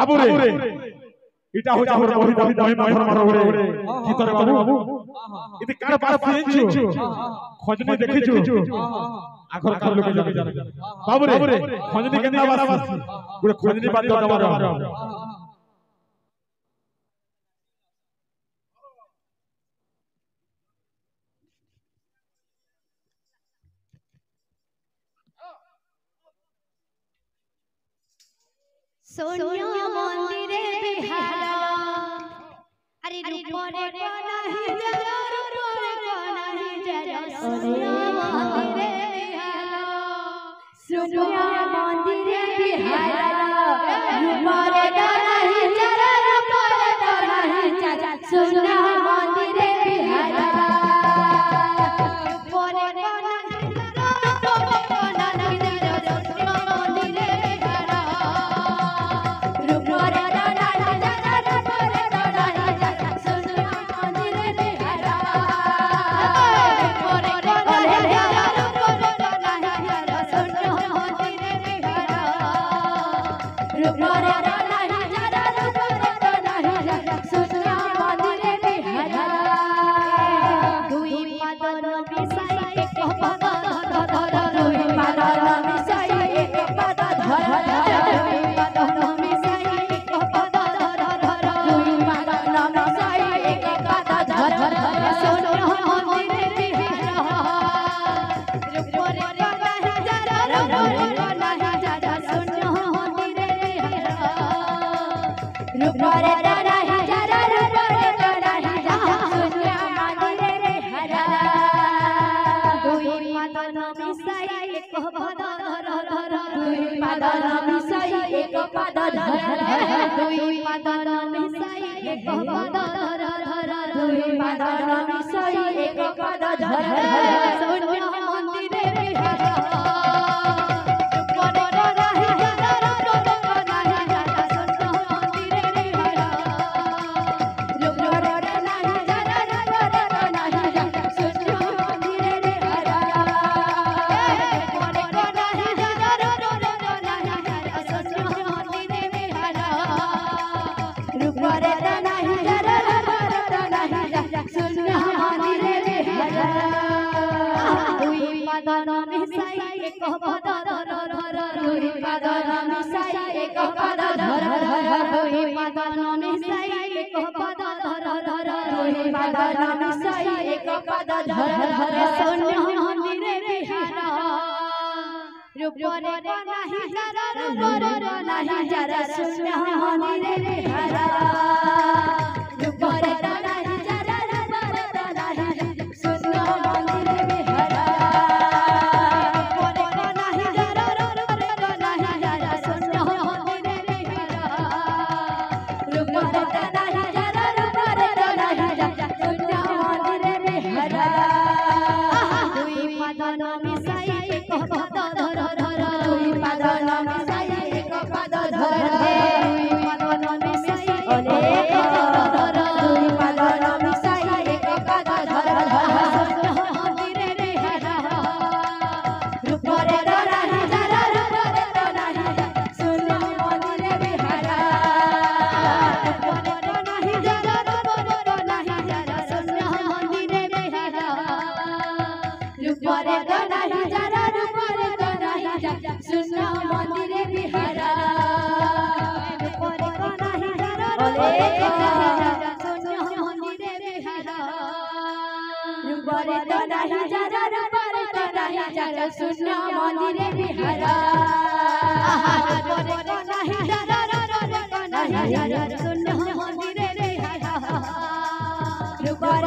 বাবু রে এটা হচ্ছে আমার মহিমা ধর্ম রে কি তোর বাবু এতে কার পাস পেয়েছো খজনে দেখেছো আগর কার লোকে জানে বাবু রে খজনে কেন বাস পুরো খজনে বাদ দাও আমার सोनिया मंदिरे बिहारा अरे रूपरे कोनाही जरा रूपरे कोनाही जरा सोनिया मंदिरे बिहारा सोनिया मंदिरे बिहारा रूपरे कोनाही जरा रूपरे कोनाही जरा सोनिया मंदिरे बिहारा Rupa